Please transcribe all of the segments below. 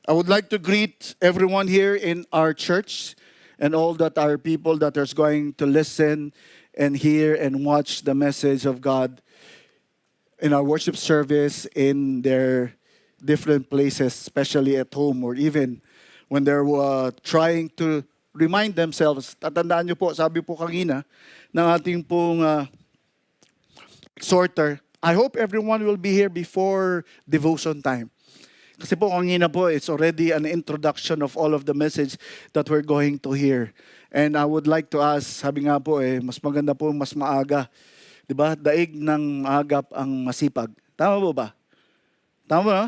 I would like to greet everyone here in our church and all that are people that are going to listen and hear and watch the message of God in our worship service in their different places, especially at home or even when they're trying to remind themselves. Tatandaan niyo po, sabi po kanina ng ating pong exhorter, I hope everyone will be here before devotion time. Kasi po kanina po, it's already an introduction of all of the message that we're going to hear. And I would like to ask, sabi nga po mas maganda po mas maaga. 'Di ba? Daig ng agap ang masipag. Tama po ba? Tama ba?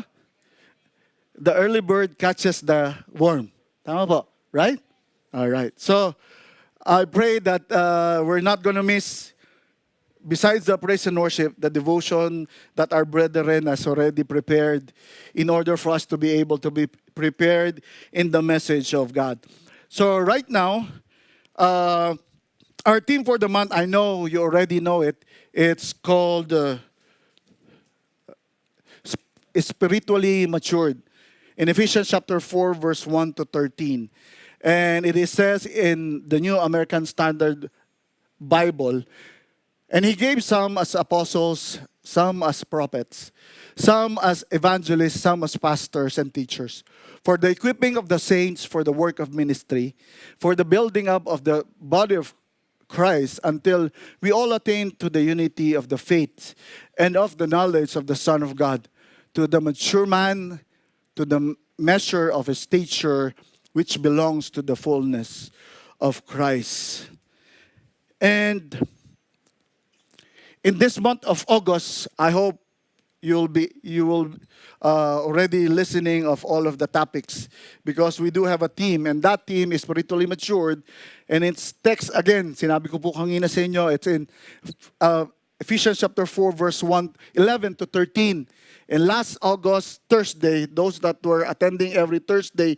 The early bird catches the worm. Tama po? Right? All right. So, I pray that we're not going to miss, besides the praise and worship, the devotion that our brethren has already prepared in order for us to be able to be prepared in the message of God. So right now, our theme for the month, I know you already know it. It's called Spiritually Matured in Ephesians chapter 4, verse 1 to 13. And it says in the New American Standard Bible, and he gave some as apostles, some as prophets, some as evangelists, some as pastors and teachers, for the equipping of the saints for the work of ministry, for the building up of the body of Christ, until we all attain to the unity of the faith and of the knowledge of the Son of God, to the mature man, to the measure of his stature, which belongs to the fullness of Christ. And in this month of August, I hope you will already listening of all of the topics, because we do have a team, and that team is spiritually matured. And it's text again, sinabi ko po kanina sa inyo, it's in Ephesians chapter 4 verse 11 to 13. And last August, Thursday, those that were attending every Thursday,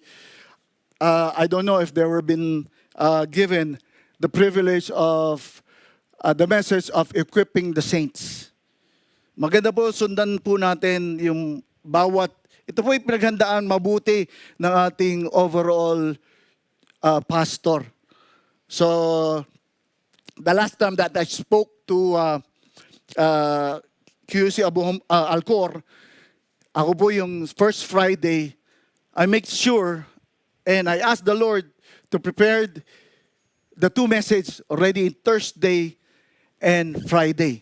I don't know if they were been given the privilege of the message of equipping the saints. Maganda po, sundan po natin yung bawat, ito po yung pinaghandaan mabuti ng ating overall pastor. So, the last time that I spoke to QC Alcor, ako po yung first Friday, I make sure and I asked the Lord to prepare the two messages already in Thursday and Friday.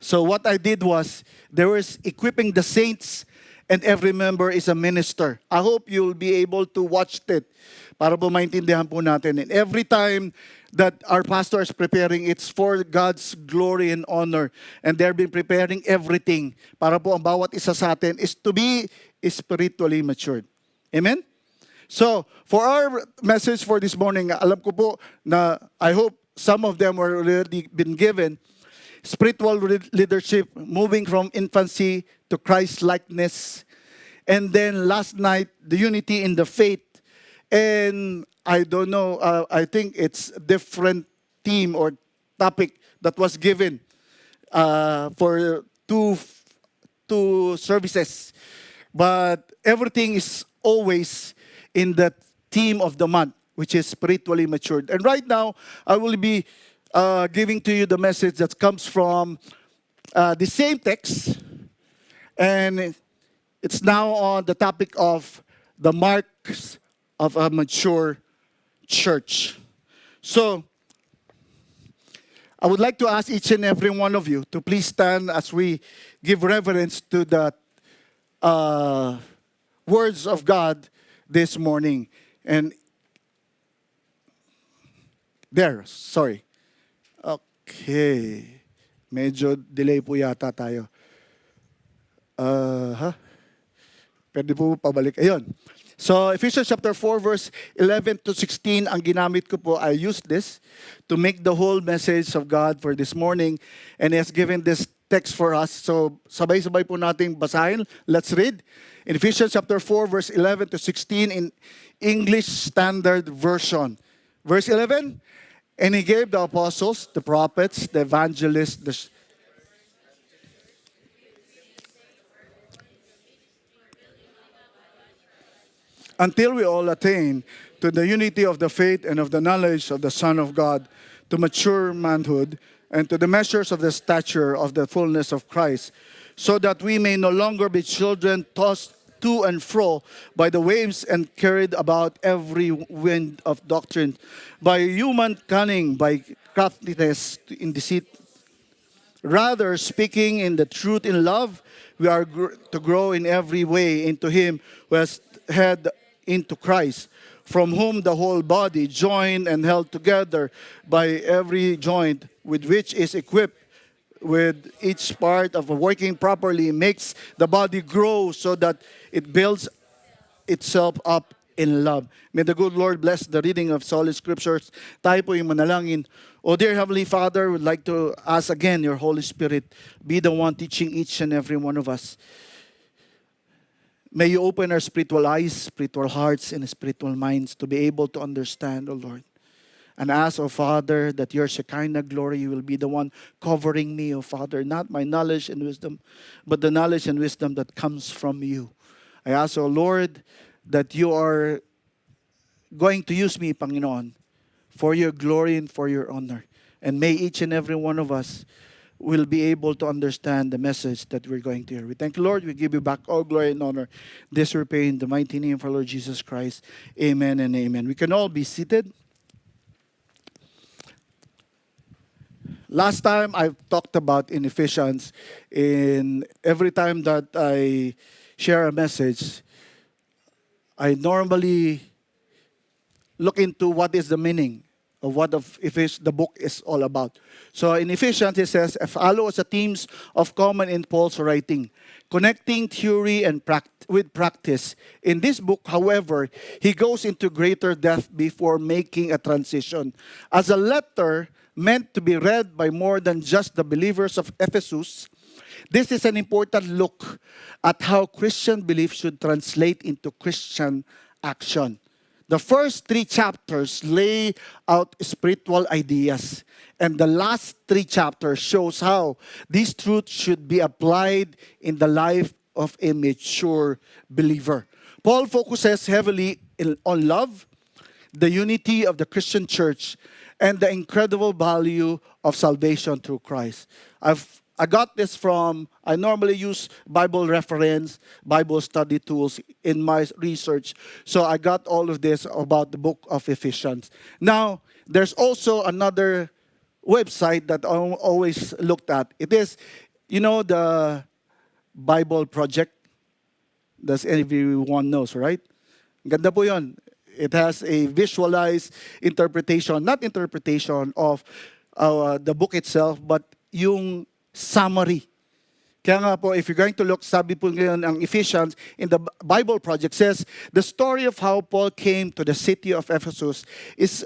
So what I did was, there was equipping the saints, and every member is a minister. I hope you'll be able to watch it para po maintindihan po natin. And every time that our pastor is preparing, it's for God's glory and honor. And they've been preparing everything para po ang bawat isa sa atin is to be spiritually matured. Amen? So, for our message for this morning, alam ko po na I hope some of them were already been given. Spiritual leadership, moving from infancy to Christ-likeness. And then last night, the unity in the faith. And I don't know, I think it's a different theme or topic that was given for two services. But everything is always in the theme of the month, which is spiritually matured. And right now, I will be giving to you the message that comes from the same text. And it's now on the topic of the marks of a mature church. So, I would like to ask each and every one of you to please stand as we give reverence to the words of God this morning. And sorry. Okay. Medyo delay po yata tayo. Pwede po pabalik. Ayun. So, Ephesians chapter 4, verse 11 to 16, ang ginamit ko po, I used this to make the whole message of God for this morning. And He has given this text for us. So, sabay-sabay po nating basahin. Let's read. In Ephesians chapter 4, verse 11 to 16 in English Standard Version. Verse 11, and He gave the apostles, the prophets, the evangelists, the until we all attain to the unity of the faith and of the knowledge of the Son of God, to mature manhood, and to the measures of the stature of the fullness of Christ, so that we may no longer be children tossed to and fro by the waves and carried about every wind of doctrine, by human cunning, by craftiness in deceit. Rather, speaking in the truth in love, we are to grow in every way into Him who has head into Christ, from whom the whole body, joined and held together by every joint with which is equipped, with each part of working properly, makes the body grow so that it builds itself up in love. May the good Lord bless the reading of Holy Scriptures. Tayo po yung manalangin. Oh dear Heavenly Father, we'd like to ask again your Holy Spirit, be the one teaching each and every one of us. May you open our spiritual eyes, spiritual hearts, and spiritual minds to be able to understand, O Lord. And ask, O Father, that your Shekinah glory will be the one covering me, O Father, not my knowledge and wisdom, but the knowledge and wisdom that comes from you. I ask, O Lord, that you are going to use me, Panginoon, for your glory and for your honor. And may each and every one of us will be able to understand the message that we're going to hear. We thank you, Lord. We give you back all glory and honor. This we pray in the mighty name of our Lord Jesus Christ. Amen and amen. We can all be seated. Last time I've talked about in Ephesians, in every time that I share a message, I normally look into what is the meaning of what the book is all about. So in Ephesians, it says, follow as a themes of common in Paul's writing, connecting theory and with practice. In this book, however, he goes into greater depth before making a transition. As a letter meant to be read by more than just the believers of Ephesus, this is an important look at how Christian belief should translate into Christian action. The first 3 chapters lay out spiritual ideas, and the last 3 chapters shows how these truths should be applied in the life of a mature believer. Paul focuses heavily on love, the unity of the Christian church, and the incredible value of salvation through Christ. I got this from, I normally use Bible reference, Bible study tools in my research. So I got all of this about the book of Ephesians. Now, there's also another website that I always looked at. It is, the Bible Project. Does everyone knows, right? Ganda po yun. It has a visualized interpretation, not interpretation of the book itself, but yung summary. Kaya nga po, if you're going to look, sabi po ngayon ang Ephesians in the Bible Project says, the story of how Paul came to the city of Ephesus is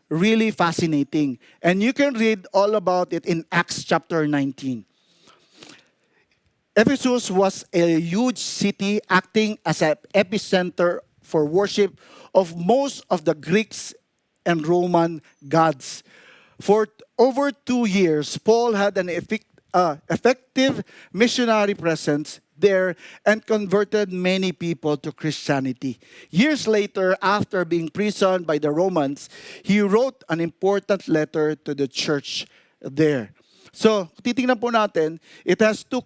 really fascinating. And you can read all about it in Acts chapter 19. Ephesus was a huge city acting as an epicenter for worship of most of the Greeks and Roman gods. For over 2 years, Paul had an effective missionary presence there and converted many people to Christianity. Years later, after being imprisoned by the Romans, he wrote an important letter to the church there. So, titingnan po natin, it has 2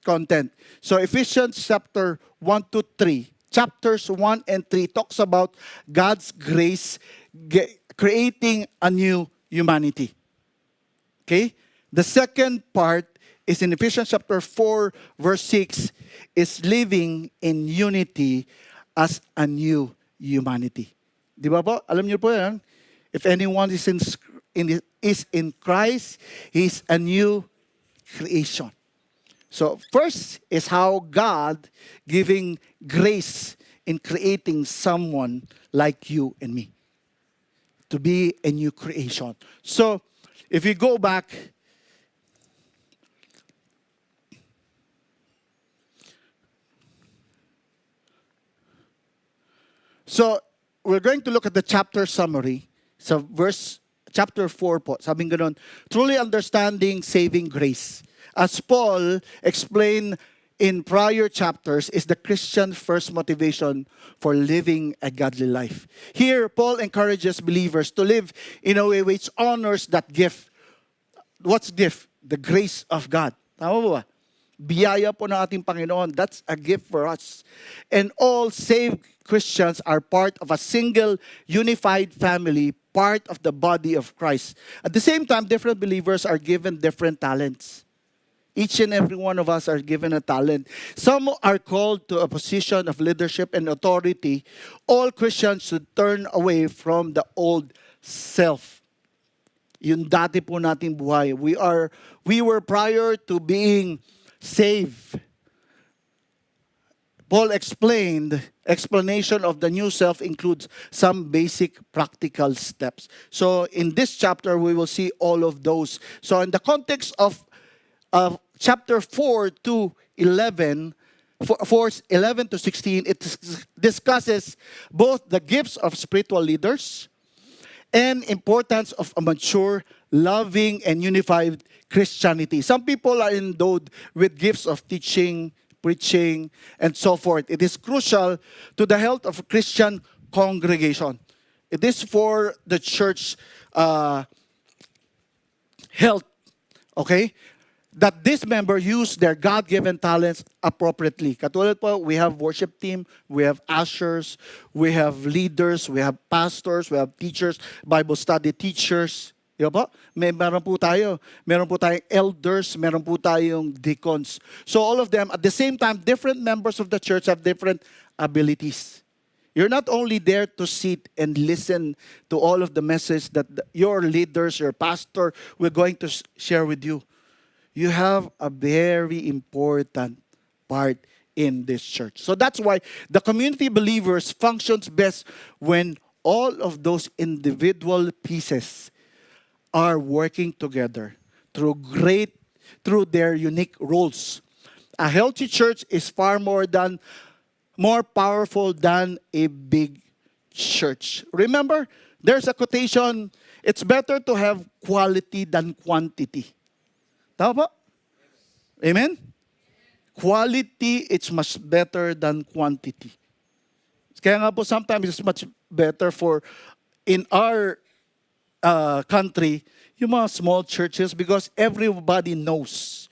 content. So, Ephesians chapter 1 to 3, chapters 1 and 3 talks about God's grace creating a new humanity. Okay? The second part is in Ephesians chapter 4, verse 6, is living in unity as a new humanity. Di ba po? Alam niyo po yan. If anyone is in Christ, he is a new creation. So first is how God giving grace in creating someone like you and me to be a new creation. So if you go back, so we're going to look at the chapter summary. So chapter 4 po, sabing ganon, truly understanding saving grace. As Paul explained in prior chapters is the Christian first motivation for living a godly life. Here, Paul encourages believers to live in a way which honors that gift. What's gift? The grace of God. Tama ba? Biyaya po ng ating Panginoon. That's a gift for us. And all saved Christians are part of a single, unified family, part of the body of Christ. At the same time, different believers are given different talents. Each and every one of us are given a talent. Some are called to a position of leadership and authority. All Christians should turn away from the old self. Yung dati po nating buhay. We were prior to being saved. Paul explained, explanation of the new self includes some basic practical steps. So in this chapter, we will see all of those. So in the context of chapter 4 to 11, 11 to 16, it discusses both the gifts of spiritual leaders and importance of a mature, loving, and unified Christianity. Some people are endowed with gifts of teaching, preaching, and so forth. It is crucial to the health of a Christian congregation. It is for the church health, okay? That this member use their God-given talents appropriately. Katulad po, we have worship team, we have ushers, we have leaders, we have pastors, we have teachers, Bible study teachers. Di ba po? Meron po tayo. Meron po tayong elders, meron po tayong deacons. So all of them, at the same time, different members of the church have different abilities. You're not only there to sit and listen to all of the message that your leaders, your pastor, we're going to share with you. You have a very important part in this church. So that's why the community believers functions best when all of those individual pieces are working together through their unique roles. A healthy church is far more powerful than a big church. Remember, there's a quotation, it's better to have quality than quantity. Tama po? Amen? Quality, it's much better than quantity. Kaya nga po, sometimes it's much better for, in our country, yung mga small churches because everybody knows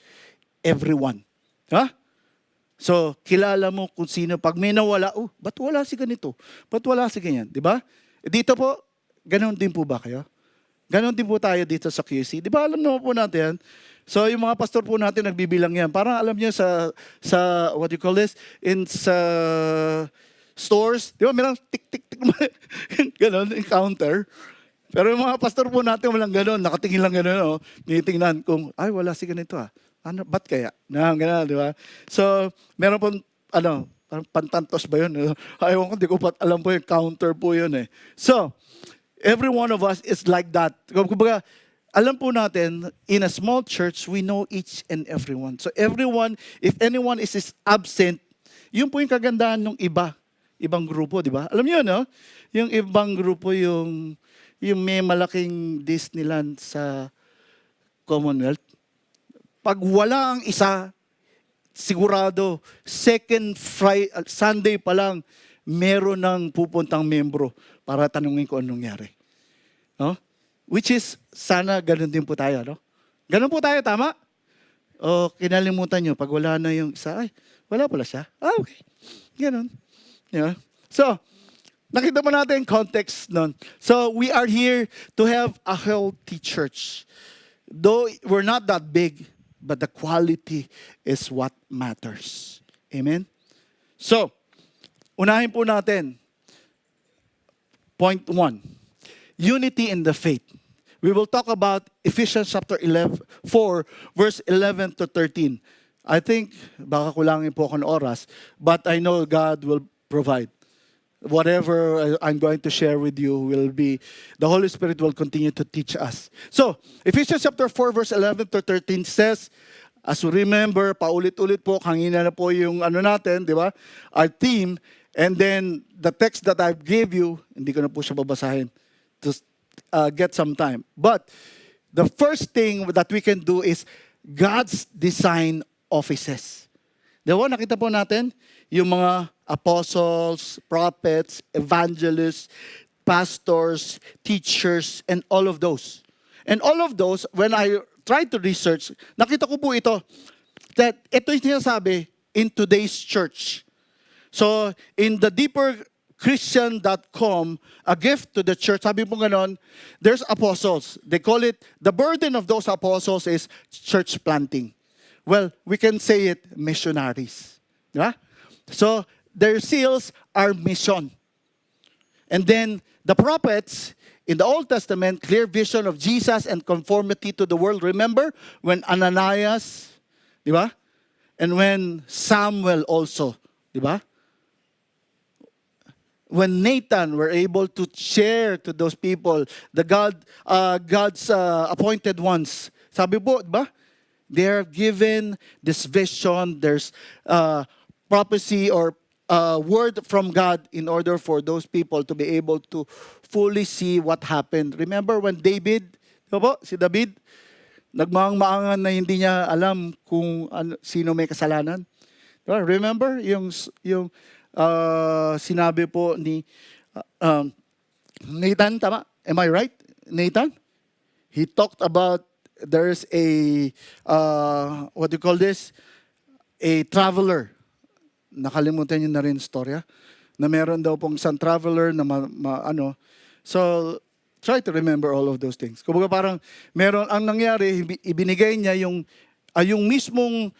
everyone. Ha? So, kilala mo kung sino. Pag may nawala, ba't wala si ganito? Ba't wala si ganyan? Diba? Dito po, ganun din po ba kayo? Ganon din po tayo dito sa QC. Di ba alam naman po natin yan? So yung mga pastor po natin nagbibilang yan. Parang alam niyo sa what do you call this? Sa stores. Di ba meron tik-tik-tik. Ganon, encounter. Pero yung mga pastor po natin walang ganon. Nakatingin lang ganon. Oh. Tinitingnan kung, ay wala si ganito ah. Ano, ba't kaya? Ganon, di ba? So meron po, parang pantantos ba yun? Ayaw ko, di ko pa alam po yung counter po yun eh. So, every one of us is like that. Kumbaga, alam po natin, in a small church, we know each and everyone. So everyone, if anyone is absent, yun po yung kagandahan ng ibang grupo, di ba? Alam niyo, no? Yung ibang grupo, yung may malaking Disneyland sa Commonwealth. Pag wala ang isa, sigurado, Sunday pa lang, meron ng pupuntang membro para tanungin ko anong nangyari. No? Which is, sana ganun din po tayo. No? Ganun po tayo, tama? O kinalimutan nyo, pag wala na yung isa, ay, wala pala siya. Okay. Ganun. Yeah. So, nakita mo natin yung context nun. So, we are here to have a healthy church. Though we're not that big, but the quality is what matters. Amen? So, unahin po natin. Point 1. Unity in the faith. We will talk about Ephesians chapter 4, verse 11 to 13. I think, baka kulangin po ako ng oras, but I know God will provide. Whatever I'm going to share with you will be, the Holy Spirit will continue to teach us. So, Ephesians chapter 4, verse 11 to 13 says, as we remember, paulit-ulit po, kanina na po yung natin, di ba? Our theme, and then the text that I gave you, hindi ko na po siya babasahin to get some time. But the first thing that we can do is God's design offices. Di ba, nakita po natin yung mga apostles, prophets, evangelists, pastors, teachers, and all of those. And all of those, when I tried to research, nakita ko po ito, that ito yung sinasabi in today's church. So, in the deeperchristian.com, a gift to the church, sabi po ganon, there's apostles. They call it, the burden of those apostles is church planting. Well, we can say it, missionaries. Yeah? So, their seals are mission. And then, the prophets, in the Old Testament, clear vision of Jesus and conformity to the world. Remember, when Ananias, di ba? And when Samuel also, di ba? When Nathan were able to share to those people the God's appointed ones. Sabi po, di ba? They are given this vision, there's prophecy or word from God in order for those people to be able to fully see what happened. Remember when David, di ba po, si David, nagmaang-maangan na hindi niya alam kung sino may kasalanan. Di ba? Remember yung sinabi po ni Nathan, tama? Am I right? Nathan? He talked about there's a, what do you call this? A traveler. Nakalimutan niyo na rin storya. Na meron daw pong isang traveler na So, try to remember all of those things. Kumbaga parang meron, ang nangyari, ibinigay niya yung mismong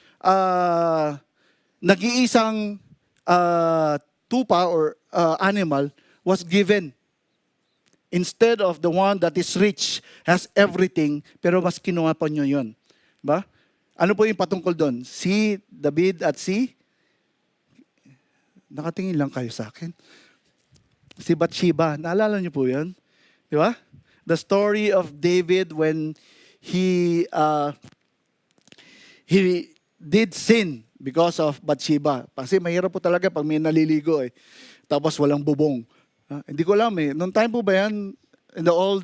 nag-iisang tupa or animal was given. Instead of the one that is rich, has everything, pero mas kinuha pa nyo yun. Ba? Ano po yung patungkol doon? Si David at si? Nakatingin lang kayo sa akin. Si Bathsheba. Naalala nyo po yun? Di ba? The story of David when he did sin because of Bathsheba. Kasi mahirap po talaga pag may naliligo tapos walang bubong. Hindi ko alam Noong time po ba yan, in the Old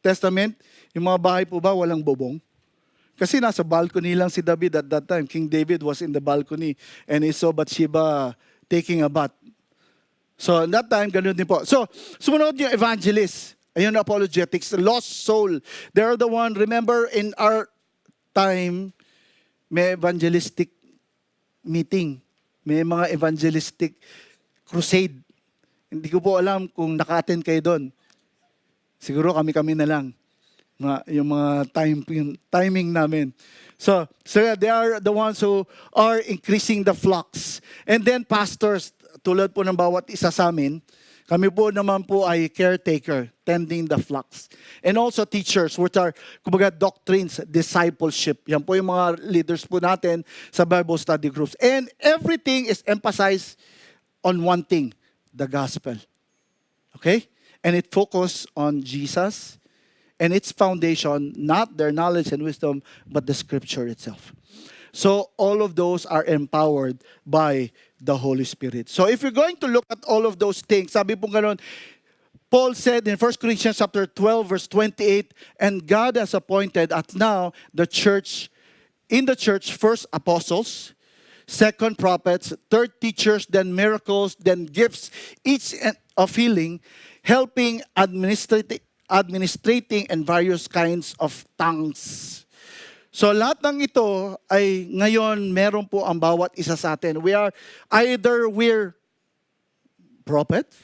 Testament, yung mga bahay po ba walang bubong? Kasi nasa balcony lang si David at that time. King David was in the balcony and he saw Bathsheba taking a bath. So, at that time, ganun din po. So, sumunod yung evangelists. Ayun, apologetics, lost soul. They're the one, remember, in our time, may evangelistic meeting. May mga evangelistic crusade. Hindi ko po alam kung naka-attend kayo doon. Siguro kami-kami na lang. Yung mga timing namin. So they are the ones who are increasing the flocks. And then pastors, tulad po ng bawat isa sa amin, kami po naman po ay caretaker, tending the flocks. And also teachers, which are, kumbaga, doctrines, discipleship. Yan po yung mga leaders po natin sa Bible study groups. And everything is emphasized on one thing, the gospel. Okay? And it focused on Jesus and its foundation, not their knowledge and wisdom, but the scripture itself. So all of those are empowered by the Holy Spirit. So if you're going to look at all of those things, sabi po ganon, Paul said in 1 Corinthians chapter 12, verse 28, and God has appointed at now in the church, first apostles, second prophets, third teachers, then miracles, then gifts, each of healing, helping, administrating, and various kinds of tongues. So lahat ng ito ay ngayon meron po ang bawat isa sa atin. We're prophets,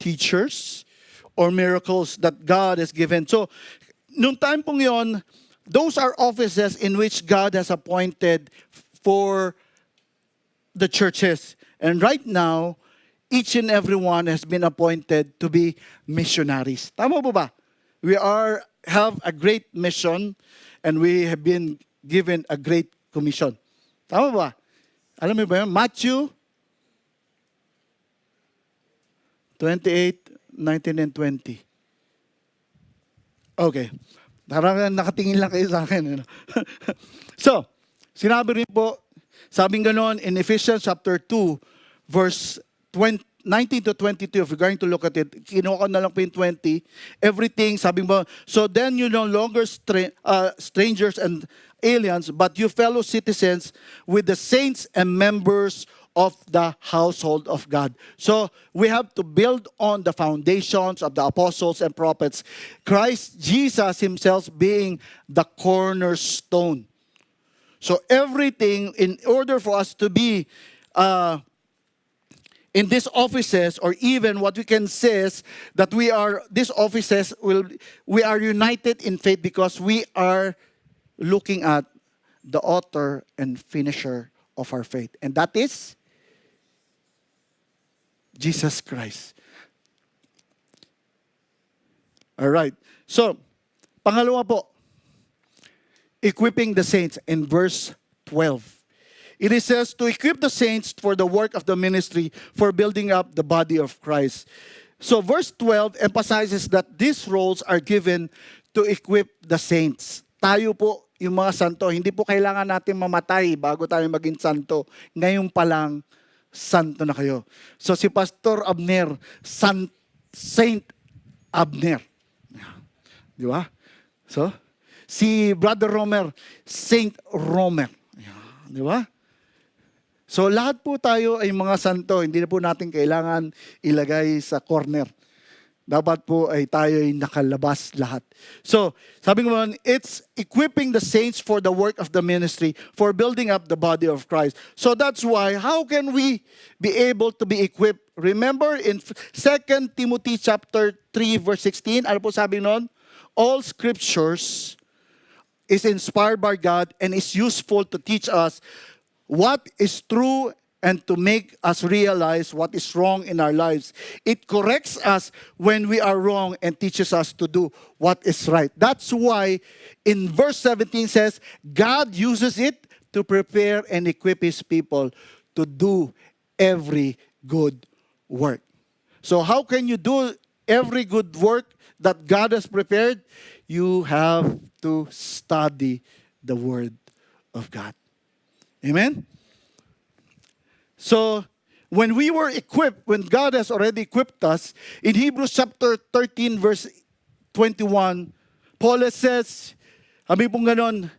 teachers, or miracles that God has given. So, nung time pong yon, those are offices in which God has appointed for the churches. And right now, each and every one has been appointed to be missionaries. Tama po ba? We have a great mission and we have been given a great commission. Tama ba? Alam mo ba yun? Matthew 28, 19 and 20. Okay. Nakatingin lang kayo sa akin. So, sinabi rin po, sabing ganon in Ephesians chapter 2, verse 19 19 to 22, if you're going to look at it, kinuha ko na lang po yung 20. Everything, sabi mo, so then you no longer strangers and aliens, but you fellow citizens with the saints and members of the household of God. So we have to build on the foundations of the apostles and prophets. Christ Jesus himself being the cornerstone. So everything, in order for us to be in these offices, or even what we can say is that these offices we are united in faith because we are looking at the author and finisher of our faith. And that is Jesus Christ. All right. So, pangalawa po, equipping the saints in verse 12. It says, to equip the saints for the work of the ministry, for building up the body of Christ. So verse 12 emphasizes that these roles are given to equip the saints. Tayo po, yung mga santo, hindi po kailangan natin mamatay bago tayo maging santo. Ngayon pa lang, santo na kayo. So si Pastor Abner, Saint Abner. Di ba? So, si Brother Romer, Saint Romer. Di ba? So lahat po tayo ay mga santo. Hindi na po natin kailangan ilagay sa corner. Dapat po ay tayo ay nakalabas lahat. So, sabi ko naman, it's equipping the saints for the work of the ministry, for building up the body of Christ. So that's why, how can we be able to be equipped? Remember in 2 Timothy chapter 3 verse 16, ano po sabi nun? All scriptures is inspired by God and is useful to teach us what is true and to make us realize what is wrong in our lives. It corrects us when we are wrong and teaches us to do what is right. That's why in verse 17 says, God uses it to prepare and equip His people to do every good work. So how can you do every good work that God has prepared? You have to study the Word of God. Amen? So, when we were equipped, when God has already equipped us, in Hebrews chapter 13 verse 21, Paul says, sabi pong ganon,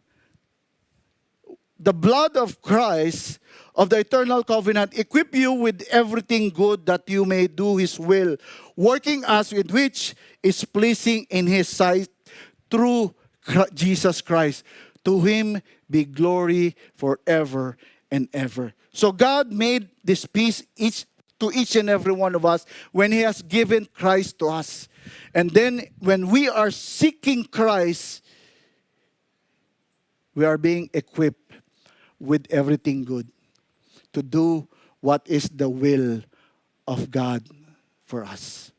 the blood of Christ, of the eternal covenant, equip you with everything good that you may do His will, working as with which is pleasing in His sight through Jesus Christ. To Him be glory forever and ever. So God made this peace to each and every one of us when He has given Christ to us. And then when we are seeking Christ, we are being equipped with everything good to do what is the will of God for us.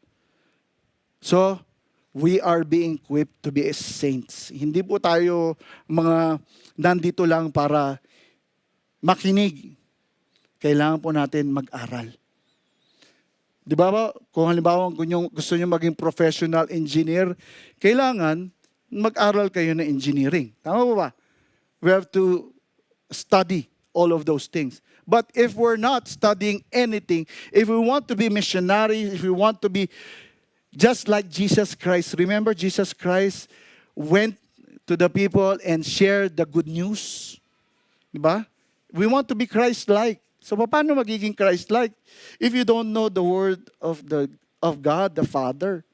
So, we are being equipped to be saints. Hindi po tayo mga nandito lang para makinig. Kailangan po natin mag-aral. Di ba ba? Kung halimbawa gusto nyo maging professional engineer, kailangan mag-aral kayo ng engineering. Tama po ba? We have to study all of those things. But if we're not studying anything, if we want to be missionaries, if we want to be just like Jesus Christ, remember Jesus Christ went to the people and shared the good news. Diba? We want to be Christ-like. So paano magiging Christ-like if you don't know the word of God the Father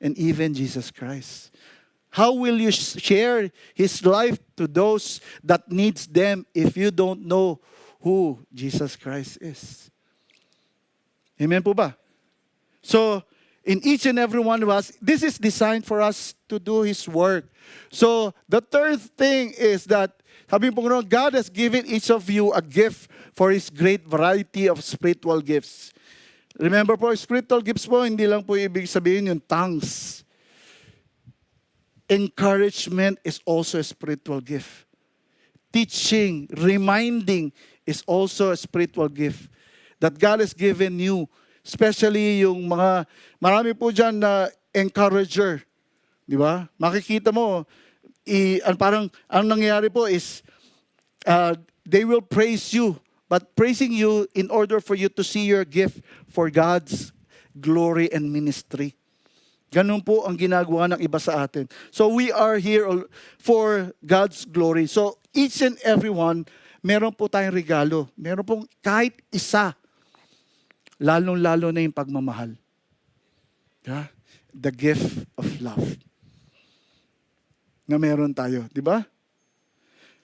and even Jesus Christ? How will you share His life to those that needs them if you don't know who Jesus Christ is? Amen po ba? So, in each and every one of us, this is designed for us to do His work. So, the third thing is that, sabi po nga, God has given each of you a gift for His great variety of spiritual gifts. Remember po, spiritual gifts po, hindi lang po ibig sabihin yung tongues. Encouragement is also a spiritual gift. Teaching, reminding is also a spiritual gift that God has given you. Especially yung marami po dyan na encourager. Di ba? Makikita mo, parang ang nangyayari po is, they will praise you but praising you in order for you to see your gift for God's glory and ministry. Ganun po ang ginagawa ng iba sa atin. So we are here for God's glory. So each and every one, meron po tayong regalo. Meron pong kahit isa, lalong-lalo na yung pagmamahal. Yeah? The gift of love na meron tayo, di ba?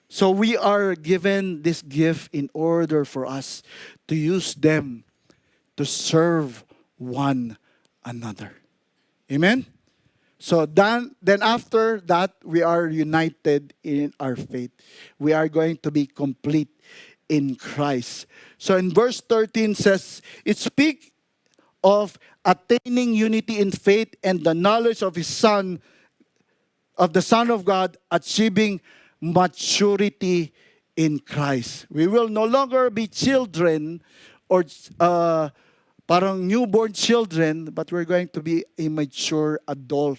So we are given this gift in order for us to use them to serve one another. Amen? So then after that, we are united in our faith. We are going to be complete in Christ. So in verse 13 says, it speaks of attaining unity in faith and the knowledge of His Son, of the Son of God, achieving maturity in Christ. We will no longer be children or parang newborn children, but we're going to be a mature adult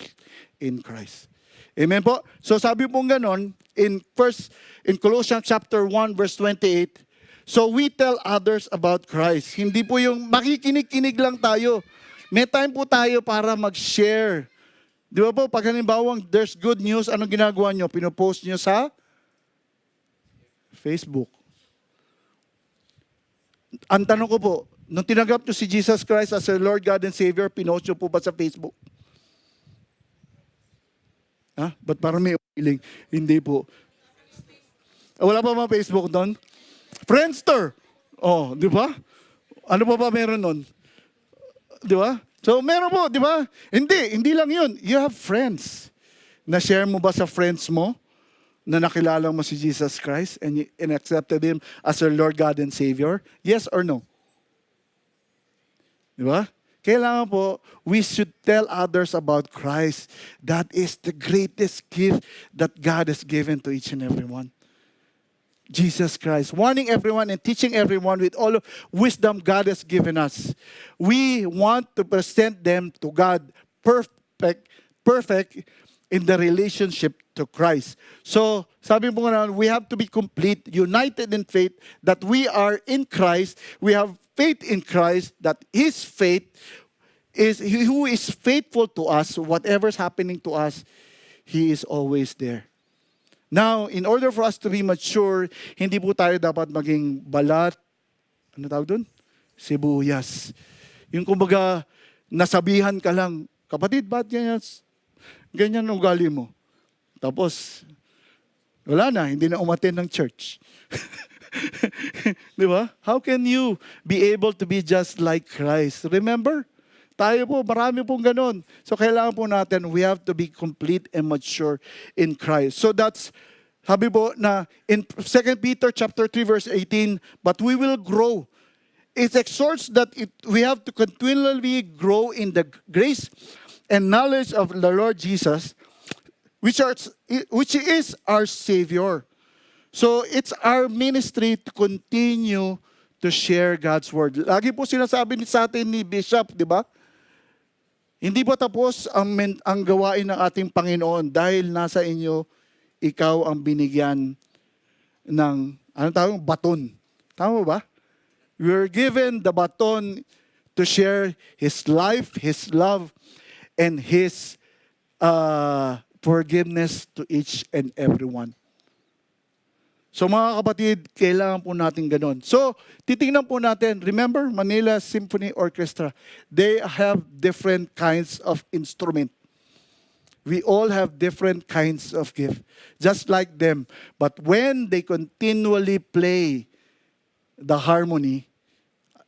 in Christ. Amen po? So sabi pong ganon, in Colossians chapter 1 verse 28, so we tell others about Christ. Hindi po yung makikinig-kinig lang tayo. May time po tayo para mag-share. Di ba po, pag halimbawang there's good news, anong ginagawa nyo? Pinopost nyo sa Facebook. Ang tanong ko po, nung tinanggap nyo si Jesus Christ as your Lord, God, and Savior, pinost nyo po ba sa Facebook? Ha? Ba't parang may feeling? Hindi po. Wala pa mga Facebook doon? Friendster! Oh, di ba? Ano pa ba meron nun? Di ba? So, meron po, di ba? Hindi lang yun. You have friends. Na-share mo ba sa friends mo na nakilala mo si Jesus Christ and accepted Him as your Lord, God, and Savior? Yes or no? Di ba? Kailangan po, we should tell others about Christ. That is the greatest gift that God has given to each and every one. Jesus Christ, warning everyone and teaching everyone with all of wisdom God has given us. We want to present them to God perfect in the relationship to Christ. So, sabi po nga, we have to be complete, united in faith, that we are in Christ, we have faith in Christ, that His faith is, who is faithful to us, whatever's happening to us, He is always there. Now, in order for us to be mature, hindi po tayo dapat maging balat, ano tawag doon? Sibuyas. Yung kumbaga, nasabihan ka lang, kapatid, ba't ganyan ang ugali mo? Tapos, wala na, hindi na umattend ng church. Di ba? How can you be able to be just like Christ? Remember? Tayo po, marami pong ganun. So, kailangan po natin, we have to be complete and mature in Christ. So, that's, sabi po na, in 2 Peter chapter 3, verse 18, but we will grow. It exhorts that we have to continually grow in the grace and knowledge of the Lord Jesus, which is our Savior. So, it's our ministry to continue to share God's Word. Lagi po sinasabi sa atin ni Bishop, di ba? Hindi ba tapos ang gawain ng ating Panginoon dahil nasa inyo, ikaw ang binigyan ng, anong tawag? Baton. Tama ba? We're given the baton to share His life, His love, and His forgiveness to each and every one. So mga kapatid, kailangan po natin ganun. So, titingnan po natin, remember, Manila Symphony Orchestra, they have different kinds of instrument. We all have different kinds of gift, just like them. But when they continually play the harmony,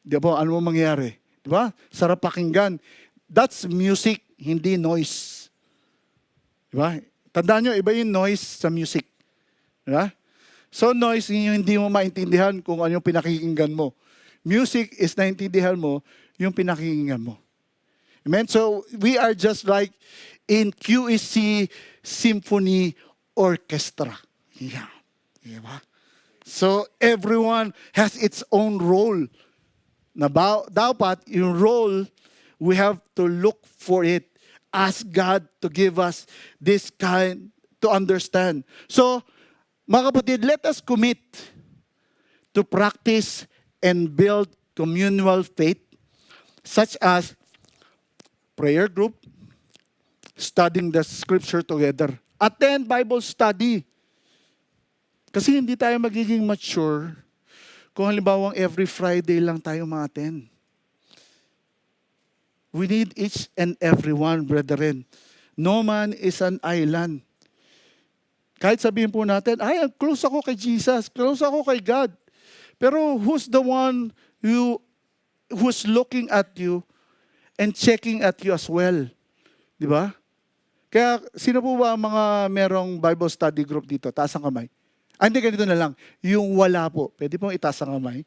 di ba, ano mo mangyayari? Di ba? Sarap pakinggan. That's music, hindi noise. Di ba? Tandaan nyo, iba yung noise sa music. Di ba? So noise, hindi mo maintindihan kung ano yung pinakikinggan mo. Music is naintindihan mo yung pinakikinggan mo. Amen? So we are just like in QEC Symphony Orchestra. Yeah. Diba? So everyone has its own role. Na dapat yung role, we have to look for it. Ask God to give us this kind to understand. So, mga kapatid, let us commit to practice and build communal faith, such as prayer group, studying the scripture together. Attend Bible study. Kasi hindi tayo magiging mature kung halimbawang every Friday lang tayo ma-attend. We need each and every one, brethren. No man is an island. Kahit sabihin po natin, ay, close ako kay Jesus, close ako kay God. Pero who's the one who's looking at you and checking at you as well? Di ba? Kaya sino po ba ang mga merong Bible study group dito? Taas ang kamay. Hindi, ganito na lang. Yung wala po, pwede pong itaas ang kamay.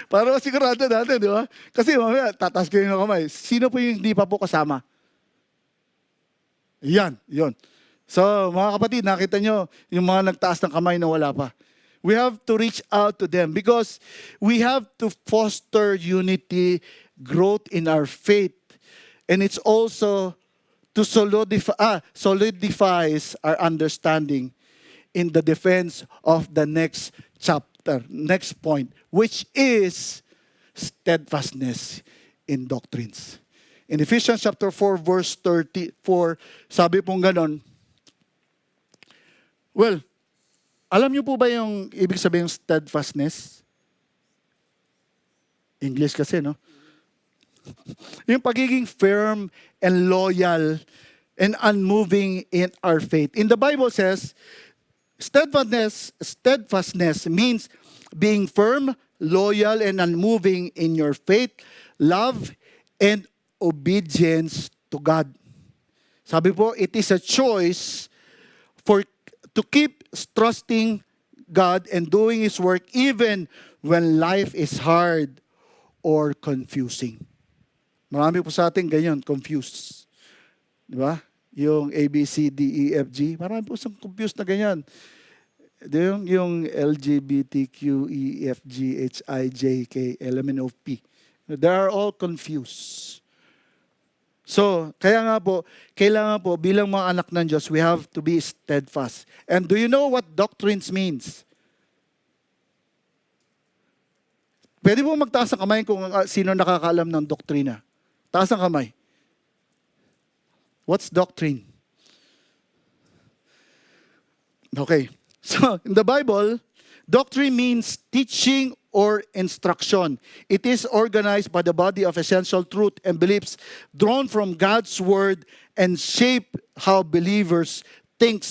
Para sigurado natin, di ba? Kasi mamaya, tataas kayo ng kamay. Sino po yung hindi pa po kasama? Yan, yun. So, mga kapatid, nakita nyo yung mga nagtaas ng kamay na wala pa. We have to reach out to them because we have to foster unity, growth in our faith. And it's also to solidifies our understanding in the defense of the next chapter, next point, which is steadfastness in doctrines. In Ephesians chapter 4, verse 34, sabi pong ganon, well, alam niyo po ba yung ibig sabihin ng steadfastness? English kasi, no? Yung pagiging firm and loyal and unmoving in our faith. In the Bible says, steadfastness means being firm, loyal, and unmoving in your faith, love, and obedience to God. Sabi po, it is a choice to keep trusting God and doing His work even when life is hard or confusing. Marami po sa atin ganyan, confused. Di ba? Yung A, B, C, D, E, F, G. Marami po sa confused na ganyan. Yung LGBTQ, E, F, G, H, I, J, K, L, M, N, O, P. They are all confused. So, kaya nga po, kailangan po, bilang mga anak ng Diyos, we have to be steadfast. And do you know what doctrines means? Pwede po magtaas ang kamay kung sino nakakaalam ng doktrina. Taas ang kamay. What's doctrine? Okay. So, in the Bible, doctrine means teaching or instruction. It is organized by the body of essential truth and beliefs drawn from God's Word and shape how believers think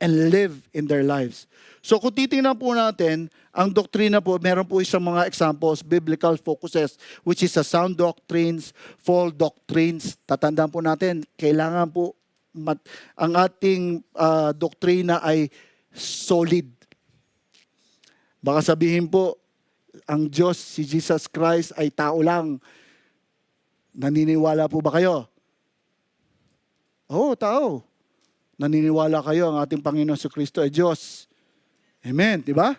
and live in their lives. So kung titingnan po natin, ang doktrina po, meron po isang mga examples, biblical focuses, which is a sound doctrines, false doctrines. Tatandaan po natin, kailangan po ang ating doktrina ay solid. Baka sabihin po, ang Diyos, si Jesus Christ, ay tao lang. Naniniwala po ba kayo? Oo, tao. Naniniwala kayo ang ating Panginoon si Kristo ay Diyos. Amen, di ba?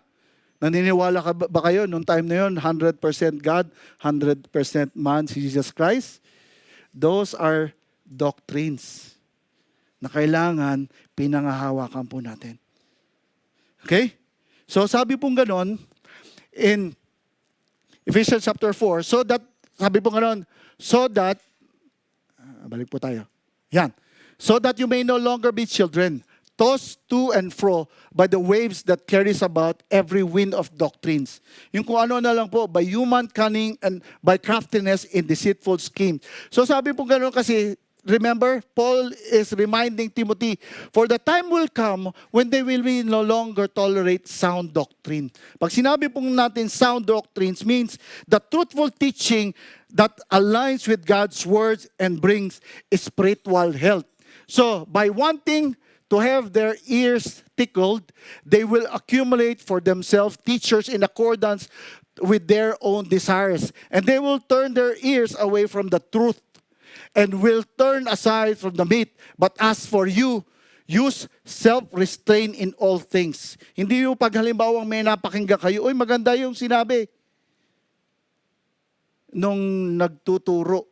Naniniwala ba kayo nung time na yun, 100% God, 100% man si Jesus Christ? Those are doctrines na kailangan pinangahawakan po natin. Okay? So sabi pong ganon, in Ephesians chapter 4, sabi po gano'n, balik po tayo. Yan. So that you may no longer be children, tossed to and fro by the waves that carries about every wind of doctrines. Yung kung ano na lang po, by human cunning and by craftiness in deceitful schemes. So sabi po gano'n kasi, remember, Paul is reminding Timothy, for the time will come when they will no longer tolerate sound doctrine. Pag sinabi pong natin sound doctrines means the truthful teaching that aligns with God's words and brings spiritual health. So, by wanting to have their ears tickled, they will accumulate for themselves teachers in accordance with their own desires. And they will turn their ears away from the truth and will turn aside from the meat. But as for you, use self-restraint in all things. Hindi yung pag halimbawang may napakinggan kayo, oy maganda yung sinabi. Nung nagtuturo,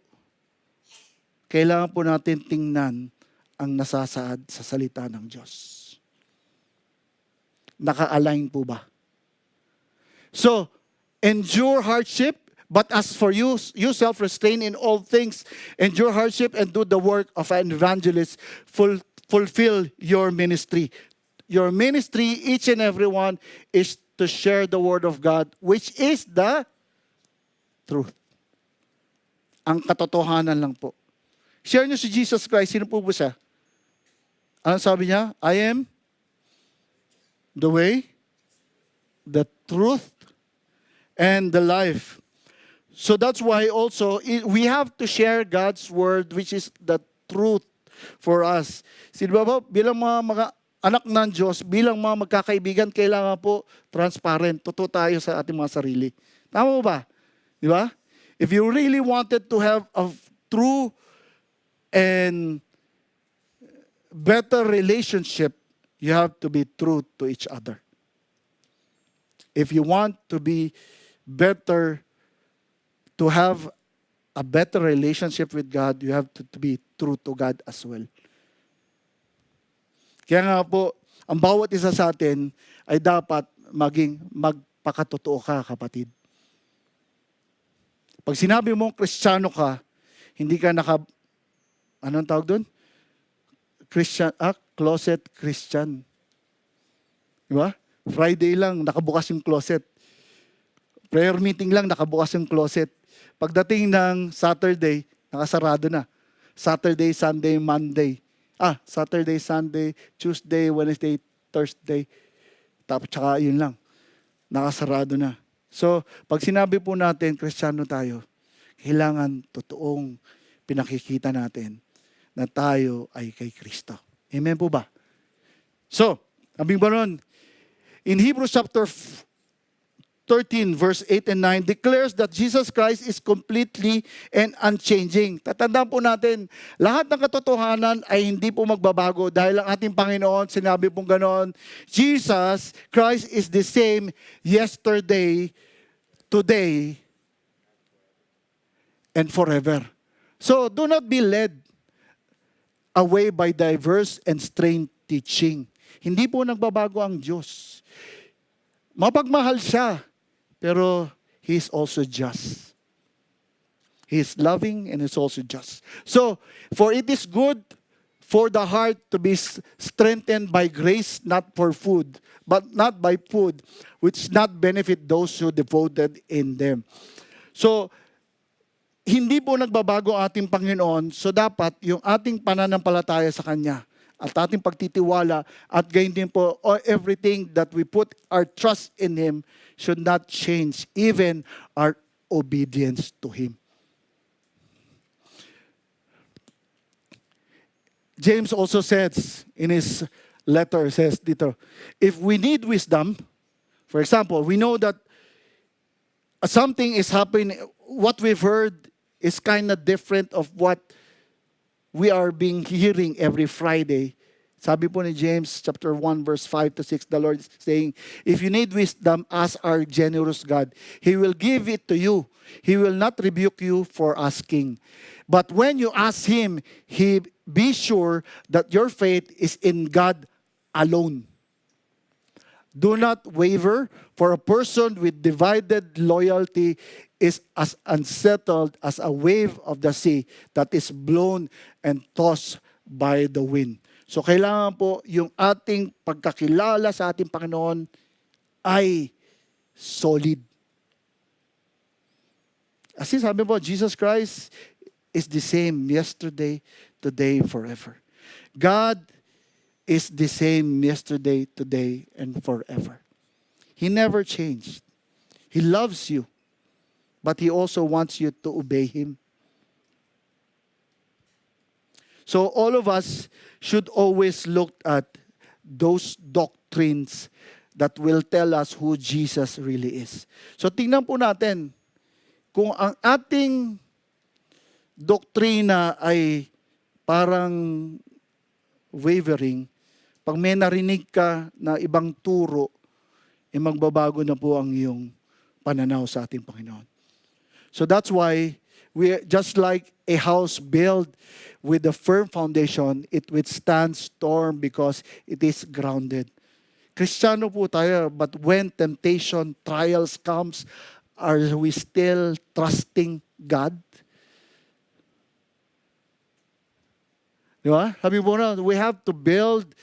kailangan po natin tingnan ang nasasaad sa salita ng Diyos. Naka-align po ba? So, endure hardship, but as for you, you self-restrain in all things, endure hardship and do the work of an evangelist, fulfill your ministry. Your ministry, each and every one, is to share the word of God, which is the truth. Ang katotohanan lang po. Share niyo si Jesus Christ. Sino po ba siya? Ano sabi niya? I am the way, the truth, and the life. So that's why also we have to share God's word, which is the truth for us. Sino ba bilang mga anak ng Diyos, bilang mga magkakaibigan, kailangan po transparent. Totoo tayo sa ating mga sarili. Tama mo ba? Di ba? If you really wanted to have a true and better relationship, you have to be true to each other. If you want to be better, to have a better relationship with God, you have to be true to God as well. Kaya nga po, ang bawat isa sa atin ay dapat magpakatotoo ka, kapatid. Pag sinabi mong Kristiyano ka, hindi ka anong tawag doon? Closet Christian. Diba? Friday lang, nakabukas yung closet. Prayer meeting lang, nakabukas yung closet. Pagdating ng Saturday, nakasarado na. Saturday, Sunday, Monday. Saturday, Sunday, Tuesday, Wednesday, Thursday. Tapos tsaka yun lang. Nakasarado na. So, pag sinabi po natin, Kristiyano tayo, kailangan totoong pinakikita natin na tayo ay kay Kristo. Amen po ba? So, sabi ba nun, in Hebrews chapter 13, verse 8 and 9, declares that Jesus Christ is completely and unchanging. Tatandaan po natin, lahat ng katotohanan ay hindi po magbabago dahil ang ating Panginoon, sinabi pong ganon, Jesus Christ is the same yesterday, today, and forever. So, do not be led away by diverse and strange teaching. Hindi po nagbabago ang Diyos. Mapagmahal siya, pero He is also just. He is loving and is also just. So, for it is good for the heart to be strengthened by grace, not for food, but not by food, which not benefit those who devoted in them. So, hindi po nagbabago ang ating Panginoon, so dapat yung ating pananampalataya sa Kanya at ating pagtitiwala at gayon din po everything that we put our trust in Him should not change, even our obedience to Him. James also says in his letter, says dito, if we need wisdom, for example, we know that something is happening, what we've heard is kind of different of what we are being hearing every Friday. Sabi po ni James chapter 1 verse 5 to 6, the Lord is saying, if you need wisdom, ask our generous God. He will give it to you. He will not rebuke you for asking. But when you ask Him, be sure that your faith is in God alone. Do not waver, for a person with divided loyalty is as unsettled as a wave of the sea that is blown and tossed by the wind. So kailangan po yung ating pagkakilala sa ating Panginoon ay solid. As sabi po, Jesus Christ is the same yesterday, today, forever. God is the same yesterday, today, and forever. He never changed. He loves you, but He also wants you to obey Him. So all of us should always look at those doctrines that will tell us who Jesus really is. So tingnan po natin, kung ang ating doktrina ay parang wavering, pag may narinig ka na ibang turo, magbabago na po ang iyong pananaw sa ating Panginoon. So that's why we just like a house built with a firm foundation, it withstands storm because it is grounded. Kristiyano po tayo, but when temptation, trials comes, are we still trusting God? Di ba? Sabi mo na, we have to build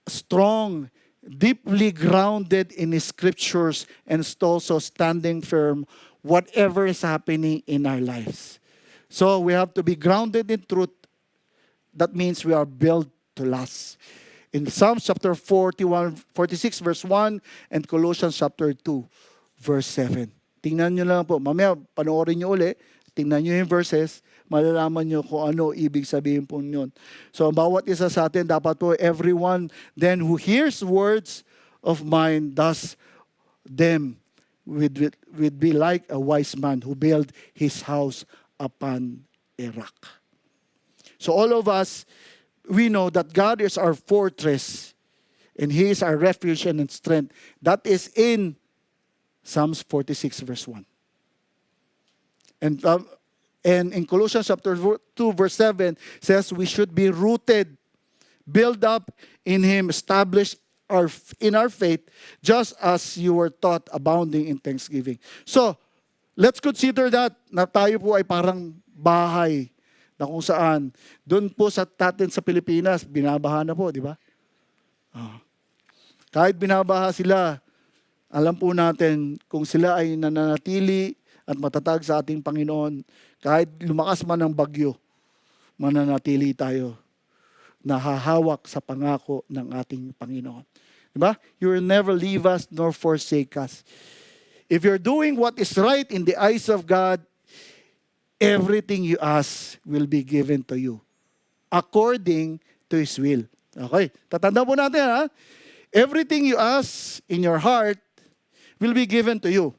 strong, deeply grounded in His scriptures and also standing firm whatever is happening in our lives. So we have to be grounded in truth. That means we are built to last. In Psalms chapter 46 verse 1 and Colossians chapter 2 verse 7. Tingnan nyo lang po. Mamaya panoorin nyo uli. Tingnan nyo yung verses. Malalaman nyo kung ano ibig sabihin po yun. So bawat isa sa atin dapat po everyone then who hears words of mine does them would be like a wise man who built his house upon a rock. So all of us, we know that God is our fortress and He is our refuge and strength. That is in Psalms 46 verse 1. And in Colossians chapter 2 verse 7 says we should be rooted, build up in Him, established in our faith, just as you were taught, abounding in thanksgiving. So, let's consider that na tayo po ay parang bahay na kung saan, doon po sa atin sa Pilipinas, binabaha na po, di ba? Kahit binabaha sila, alam po natin kung sila ay nananatili at matatag sa ating Panginoon, kahit lumakas man ang bagyo, mananatili tayo na hahawak sa pangako ng ating Panginoon. Di ba? You will never leave us nor forsake us. If you're doing what is right in the eyes of God, everything you ask will be given to you according to His will. Okay, tatanda po natin ha. Everything you ask in your heart will be given to you,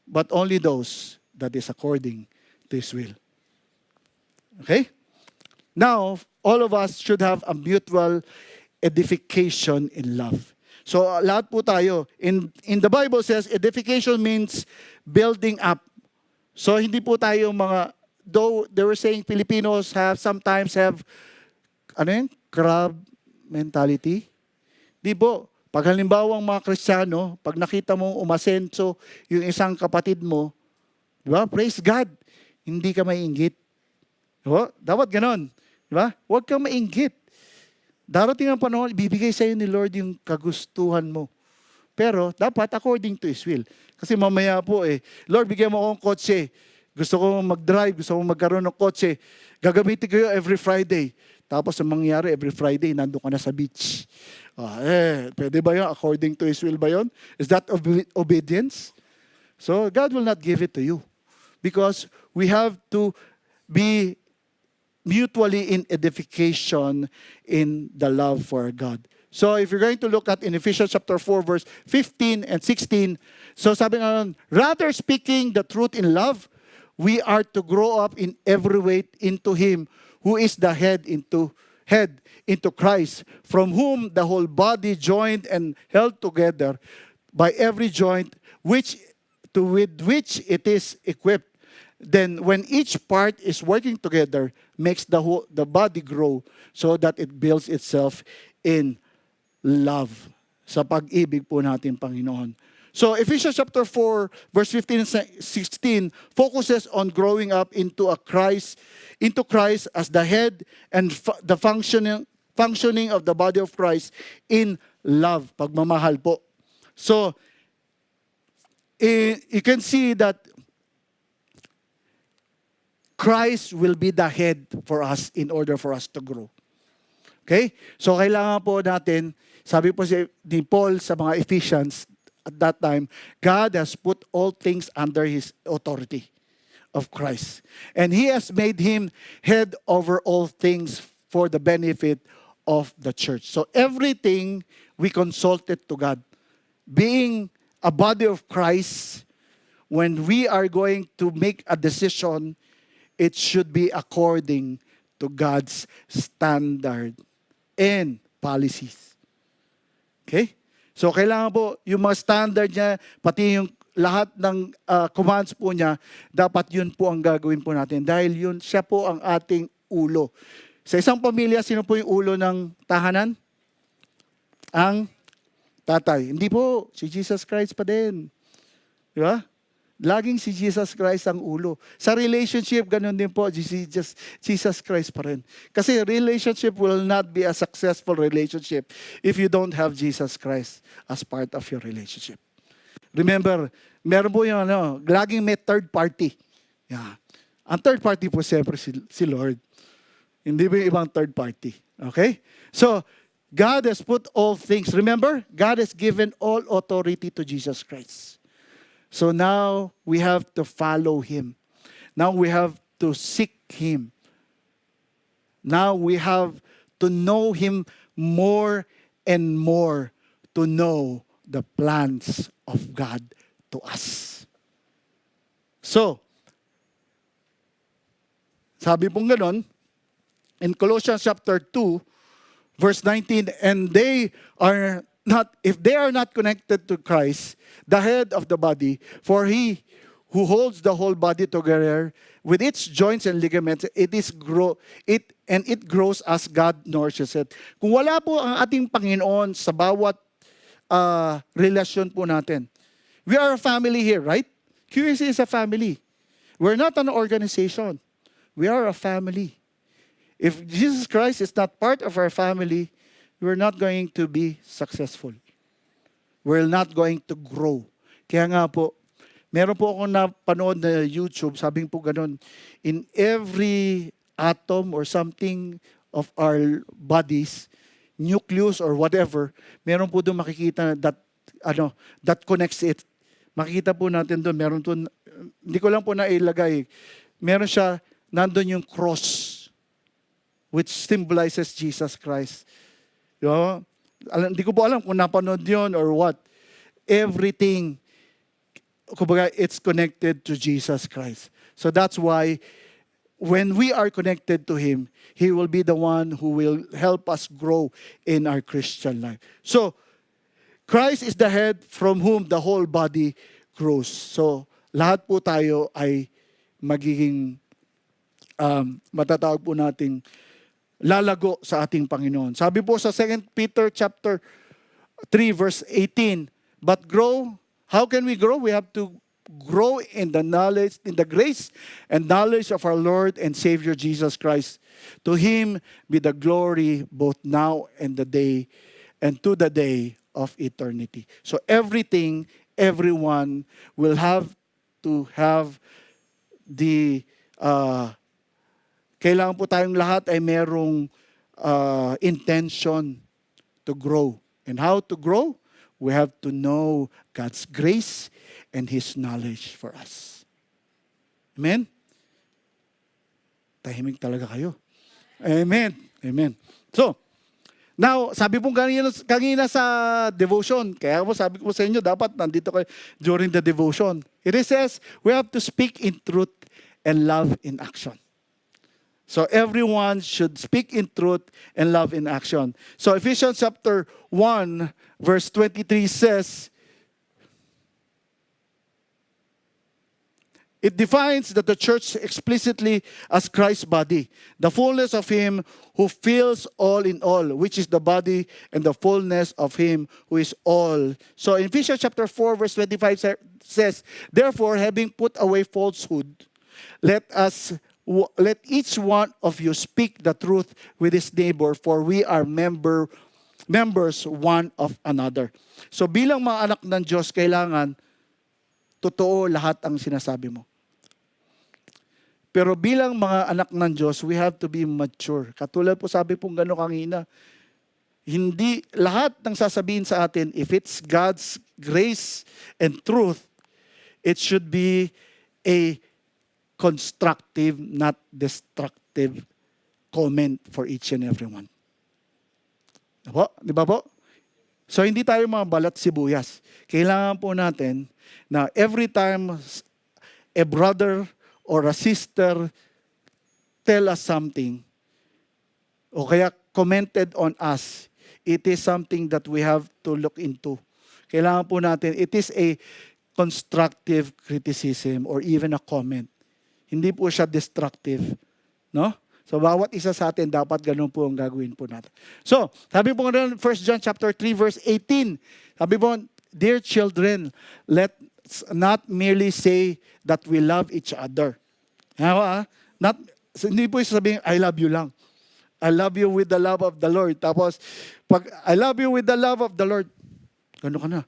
but only those that is according to His will. Okay? Now, all of us should have a mutual edification in love. So, lahat po tayo. In the Bible says, edification means building up. So, hindi po tayo mga, though they were saying Filipinos sometimes have, crab mentality. Di po, pag halimbawa ang mga Kristiyano, pag nakita mong umasenso yung isang kapatid mo, di ba? Praise God. Hindi ka maiinggit. Diba? Dapat ganon. Di ba? Huwag kang mainggit. Darating ang panahon, bibigay sa iyo ni Lord yung kagustuhan mo. Pero dapat according to His will. Kasi mamaya po Lord, bigyan mo akong kotse. Gusto ko mag-drive, gusto ko magkaroon ng kotse. Gagamitin ko yun every Friday. Tapos ang mangyari, every Friday, nandun ka na sa beach. Pwede ba yun? According to His will ba yun? Is that obedience? So God will not give it to you. Because we have to be mutually in edification in the love for God. So if you're going to look at in Ephesians chapter 4 verse 15 and 16, so sabi nga, rather speaking the truth in love, we are to grow up in every way into Him who is the head into Christ, from whom the whole body joined and held together by every joint with which it is equipped. Then when each part is working together, makes the body grow so that it builds itself in love. Sa pag-ibig po natin, Panginoon. So Ephesians chapter 4, verse 15 and 16 focuses on growing up into Christ as the head and the functioning of the body of Christ in love, pagmamahal po. So you can see that Christ will be the head for us in order for us to grow. Okay? So kailangan po natin, sabi po ni Paul sa mga Ephesians at that time, God has put all things under His authority of Christ. And He has made Him head over all things for the benefit of the church. So everything we consulted to God. Being a body of Christ, when we are going to make a decision, it should be according to God's standard and policies. Okay? So, kailangan po, yung mga standard niya, pati yung lahat ng commands po niya, dapat yun po ang gagawin po natin. Dahil yun, siya po ang ating ulo. Sa isang pamilya, sino po yung ulo ng tahanan? Ang tatay. Hindi po, si Jesus Christ pa din. Di ba? Laging si Jesus Christ ang ulo. Sa relationship, ganun din po, Jesus Christ pa rin. Kasi relationship will not be a successful relationship if you don't have Jesus Christ as part of your relationship. Remember, meron po yung laging may third party. Yeah. Ang third party po siyempre si Lord. Hindi po yung ibang third party. Okay? So, God has put all things. Remember, God has given all authority to Jesus Christ. So now we have to follow Him. Now we have to seek Him. Now we have to know Him more and more to know the plans of God to us. So, sabi pong ganon, in Colossians chapter 2, verse 19, and they are not, if they are not connected to Christ, the head of the body, for He who holds the whole body together with its joints and ligaments, it grows as God nourishes it. Kung wala po ang ating Panginoon sa bawat relasyon po natin, we are a family here, right? QC is a family. We're not an organization. We are a family. If Jesus Christ is not part of our family, we're not going to be successful. We're not going to grow. Kaya nga po, meron po akong napanood na YouTube, sabing po ganun, in every atom or something of our bodies, nucleus or whatever, meron po doon makikita that connects it. Makikita po natin doon, meron doon, hindi ko lang po nailagay, meron siya, nandun yung cross, which symbolizes Jesus Christ. Hindi ko po alam kung napanood yun or what. Everything, kumbaga, it's connected to Jesus Christ. So that's why, when we are connected to Him, He will be the one who will help us grow in our Christian life. So, Christ is the head from whom the whole body grows. So, lahat po tayo ay magiging matatawag po nating lalago sa ating Panginoon. Sabi po sa 2 Peter chapter 3 verse 18, but grow, how can we grow? We have to grow in the knowledge, in the grace and knowledge of our Lord and Savior Jesus Christ. To Him be the glory both now and to the day of eternity. So everything, everyone will have to have the kailangan po tayong lahat ay merong intention to grow. And how to grow? We have to know God's grace and His knowledge for us. Amen? Tahimik talaga kayo. Amen. Amen. So, now, sabi pong kanina sa devotion, kaya po sabi ko sa inyo, dapat nandito kayo during the devotion. It says, we have to speak in truth and love in action. So everyone should speak in truth and love in action. So Ephesians chapter 1 verse 23 says, it defines that the church explicitly as Christ's body, the fullness of Him who fills all in all, which is the body and the fullness of Him who is all. So in Ephesians chapter 4 verse 25 says, therefore, having put away falsehood, let each one of you speak the truth with his neighbor, for we are members one of another. So bilang mga anak ng Diyos, kailangan totoo lahat ang sinasabi mo. Pero bilang mga anak ng Diyos, we have to be mature. Katulad po sabi pong gano'n kanina, hindi lahat ng sasabihin sa atin, if it's God's grace and truth, it should be a constructive, not destructive comment for each and every one. Di ba po? So hindi tayo mga balat sibuyas. Kailangan po natin na every time a brother or a sister tell us something, o kaya commented on us, it is something that we have to look into. Kailangan po natin, it is a constructive criticism or even a comment. Hindi po siya destructive. No? So, bawat isa sa atin, dapat ganun po ang gagawin po natin. So, sabi po nga 1 John chapter 3, verse 18. Sabi po, dear children, let's not merely say that we love each other. Not, hindi po sabihin, I love you lang. I love you with the love of the Lord. Tapos, pag I love you with the love of the Lord, gano'n ka na.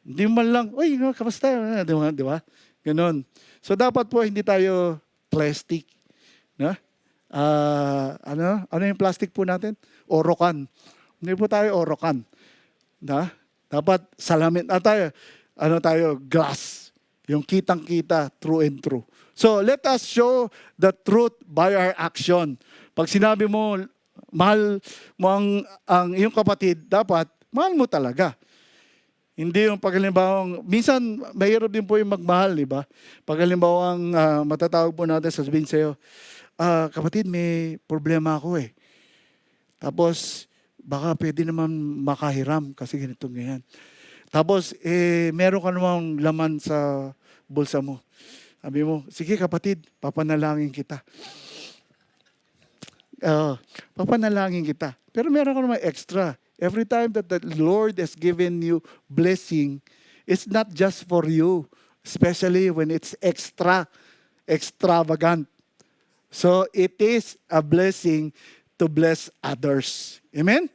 Hindi man lang, uy, kamusta? Di ba? Ganon. So, dapat po hindi tayo plastic. No? Ano yung plastic po natin? Orokan. Hindi po tayo orokan. Dapat salamin tayo, glass. Yung kitang-kita, true and true. So, let us show the truth by our action. Pag sinabi mo, mahal mo ang iyong kapatid, dapat, mahal mo talaga. Hindi yung pag-halimbawang, minsan, mahirap din po yung magmahal, di ba? Pag-halimbawang matatawag po natin, sasabihin sa'yo, kapatid, may problema ako eh. Tapos, baka pwede naman makahiram kasi ganito ganyan. Tapos, meron ka namang laman sa bulsa mo. Sabi mo, sige kapatid, papanalangin kita. Papanalangin kita. Pero meron ka naman extra. Every time that the Lord has given you blessing, it's not just for you, especially when it's extravagant. So it is a blessing to bless others. Amen?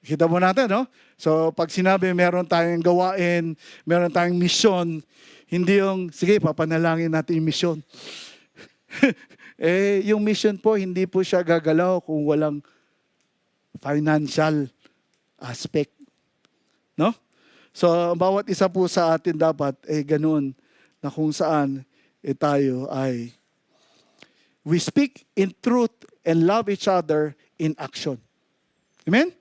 Kita mo natin, no? So pag sinabi meron tayong gawain, meron tayong mission, hindi yung, sige, papanalangin natin yung mission. Yung mission po, hindi po siya gagalaw kung walang financial aspect. No? So, bawat isa po sa atin dapat ganun na kung saan tayo ay we speak in truth and love each other in action. Amen?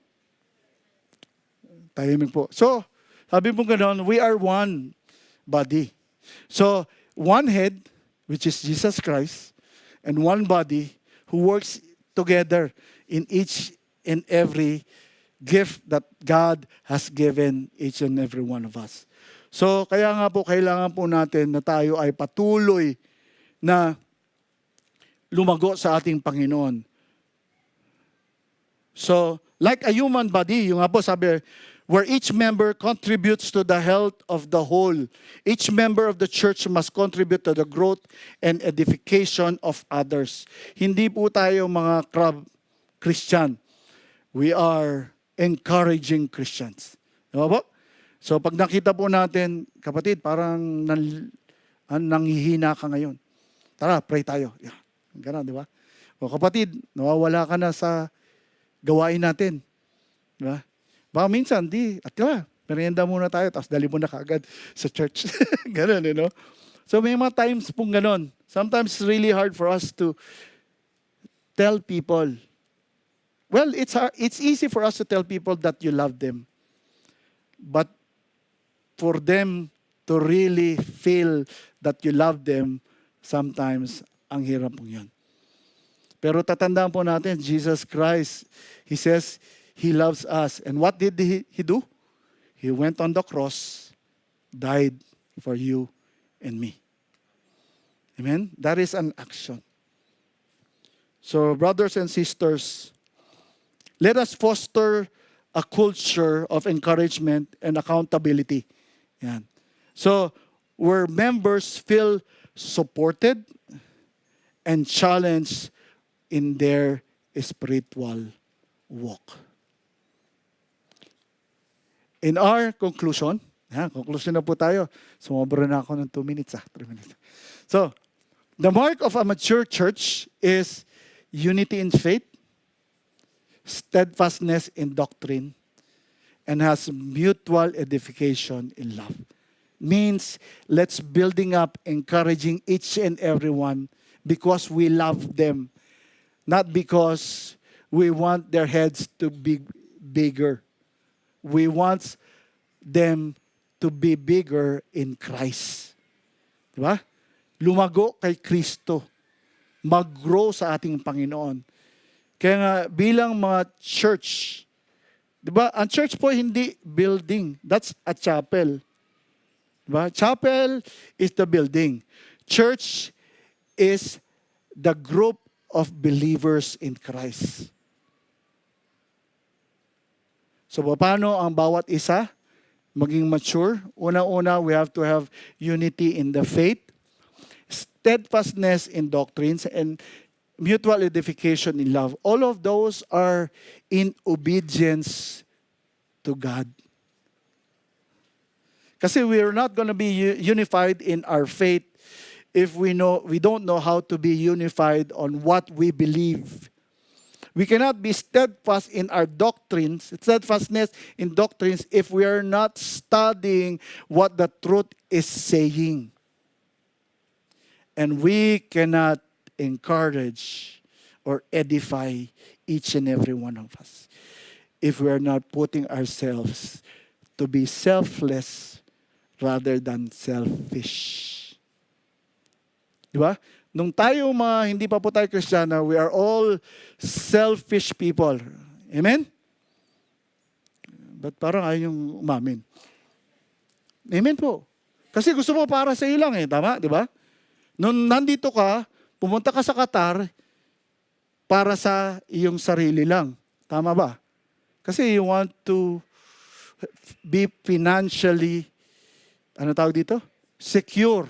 Tahimik po. So, sabi po ganun, we are one body. So, one head, which is Jesus Christ, and one body who works together in each and every gift that God has given each and every one of us. So, kaya nga po, kailangan po natin na tayo ay patuloy na lumago sa ating Panginoon. So, like a human body, yung nga po sabi, where each member contributes to the health of the whole. Each member of the church must contribute to the growth and edification of others. Hindi po tayo mga Christian. We are encouraging Christians. Diba po? So pag nakita po natin, kapatid, parang nanghihina ka ngayon. Tara, pray tayo. Yeah. Ganun, di ba? O kapatid, nawawala ka na sa gawain natin. Di ba? Baka minsan, merienda muna tayo, tapos dali mo na kaagad sa church. Ganun, you know? So may mga times pong ganun. Sometimes it's really hard for us to tell people. Well, it's easy for us to tell people that you love them. But for them to really feel that you love them, sometimes ang hirap pong yun. Pero tatandaan po natin, Jesus Christ, He says, He loves us. And what did He do? He went on the cross, died for you and me. Amen? That is an action. So, brothers and sisters, let us foster a culture of encouragement and accountability. Yan. So, where members feel supported and challenged in their spiritual walk. In our conclusion, conclusion na po tayo. Sumobra na ako ng 2 minutes, 3 minutes. So, the mark of a mature church is unity in faith, steadfastness in doctrine, and has mutual edification in love. Means, let's building up, encouraging each and everyone because we love them, not because we want their heads to be bigger. We want them to be bigger in Christ. Diba? Lumago kay Kristo. Mag-grow sa ating Panginoon. Kaya nga, bilang mga church, diba? Ang church po hindi building. That's a chapel. Diba? Chapel is the building. Church is the group of believers in Christ. So paano ang bawat isa maging mature? Una-una, we have to have unity in the faith, steadfastness in doctrines, and mutual edification in love. All of those are in obedience to God. Kasi we are not going to be unified in our faith if we don't know how to be unified on what we believe. We cannot be steadfast in our doctrines, steadfastness in doctrines, if we are not studying what the truth is saying. And we cannot encourage or edify each and every one of us if we are not putting ourselves to be selfless rather than selfish. Diba? Nung tayo hindi pa po tayo Kristiyano, we are all selfish people. Amen? But parang ayaw yung umamin. Amen po. Kasi gusto mo para sa iyo lang tama? Di ba? Nung nandito ka, pumunta ka sa Qatar, para sa iyong sarili lang. Tama ba? Kasi you want to be financially, secure.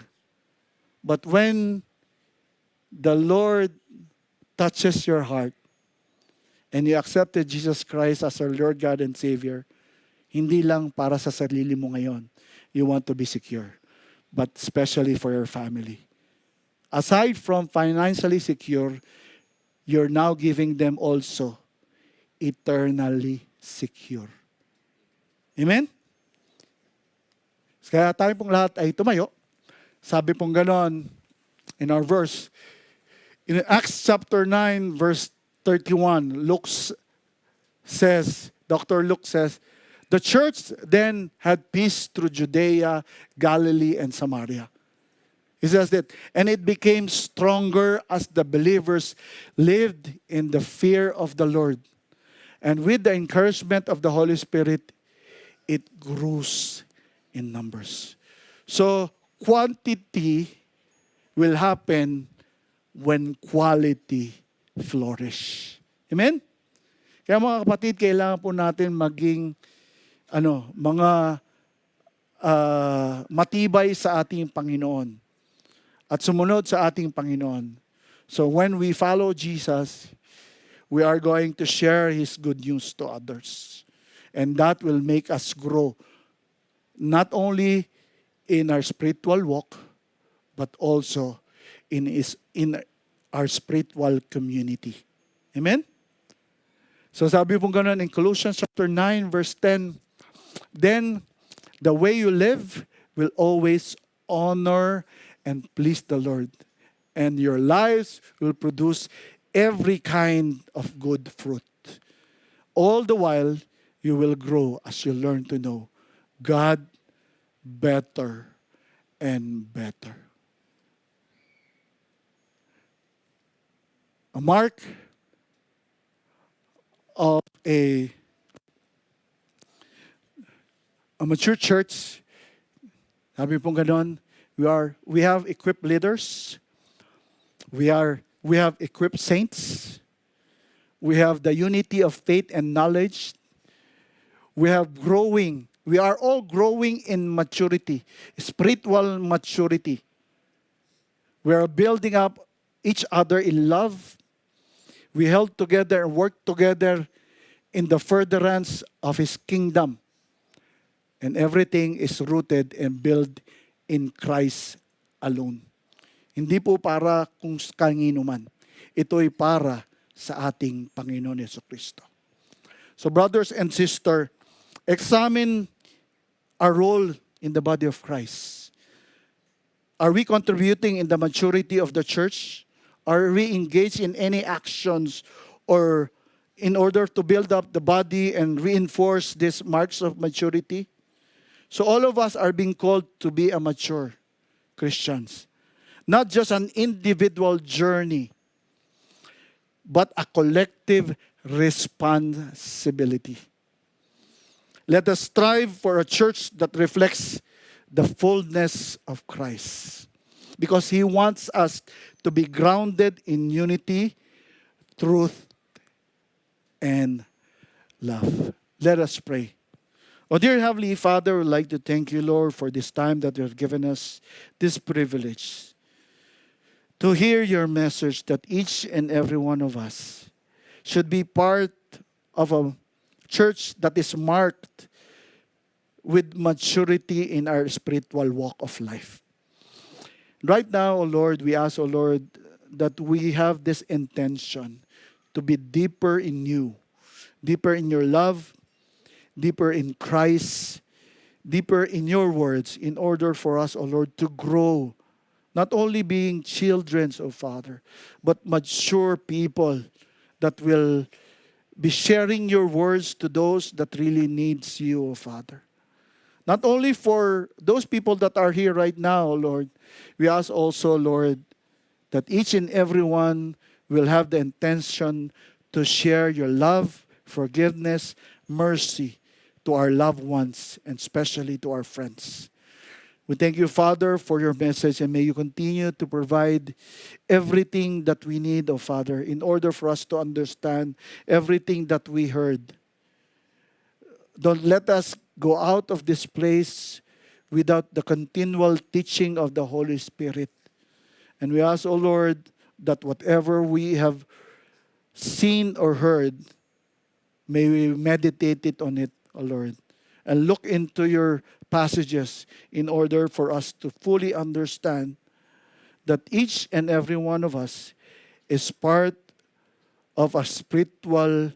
But when the Lord touches your heart and you accepted Jesus Christ as our Lord, God, and Savior, hindi lang para sa sarili mo ngayon. You want to be secure. But especially for your family. Aside from financially secure, you're now giving them also eternally secure. Amen? Kaya tayo pong lahat ay tumayo. Sabi pong ganon in our verse. In Acts chapter 9, verse 31, Dr. Luke says, the church then had peace through Judea, Galilee, and Samaria. He says that, and it became stronger as the believers lived in the fear of the Lord. And with the encouragement of the Holy Spirit, it grows in numbers. So, quantity will happen when quality flourish. Amen? Kaya mga kapatid, kailangan po natin maging mga matibay sa ating Panginoon at sumunod sa ating Panginoon. So when we follow Jesus, we are going to share His good news to others. And that will make us grow, not only in our spiritual walk, but also in our spiritual community. Amen? So sabi pong ganun in Colossians chapter 9, verse 10, then the way you live will always honor and please the Lord. And your lives will produce every kind of good fruit. All the while, you will grow as you learn to know God better and better. A mark of a mature church, sabi pong ganon, we have equipped leaders, we have equipped saints, we have the unity of faith and knowledge, we are all growing in maturity, spiritual maturity. We are building up each other in love. We held together and worked together in the furtherance of His kingdom. And everything is rooted and built in Christ alone. Hindi po para kung kanino man. Ito'y para sa ating Panginoon Jesucristo. So brothers and sisters, examine our role in the body of Christ. Are we contributing in the maturity of the church? Are we engaged in any actions or in order to build up the body and reinforce these marks of maturity? So all of us are being called to be a mature Christians. Not just an individual journey, but a collective responsibility. Let us strive for a church that reflects the fullness of Christ. Because He wants us to be grounded in unity truth, and love. Let us pray. Oh, dear Heavenly Father, we'd like to thank you, Lord, for this time that you have given us this privilege to hear your message that each and every one of us should be part of a church that is marked with maturity in our spiritual walk of life. Right now, O Lord, we ask, O Lord, that we have this intention to be deeper in you, deeper in your love, deeper in Christ, deeper in your words, in order for us, O Lord, to grow, not only being children, O Father, but mature people that will be sharing your words to those that really needs you, O Father. Not only for those people that are here right now, Lord, we ask also, Lord, that each and every one will have the intention to share your love, forgiveness, mercy to our loved ones, and especially to our friends. We thank you, Father, for your message, and may you continue to provide everything that we need, oh Father, in order for us to understand everything that we heard. Don't let us go out of this place without the continual teaching of the Holy Spirit. And we ask, O Lord, that whatever we have seen or heard, may we meditate it on it, O Lord, and look into your passages in order for us to fully understand that each and every one of us is part of a spiritual,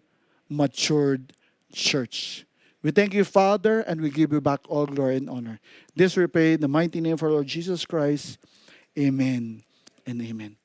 matured church. We thank you, Father, and we give you back all glory and honor. This we pray in the mighty name of our Lord Jesus Christ. Amen and amen.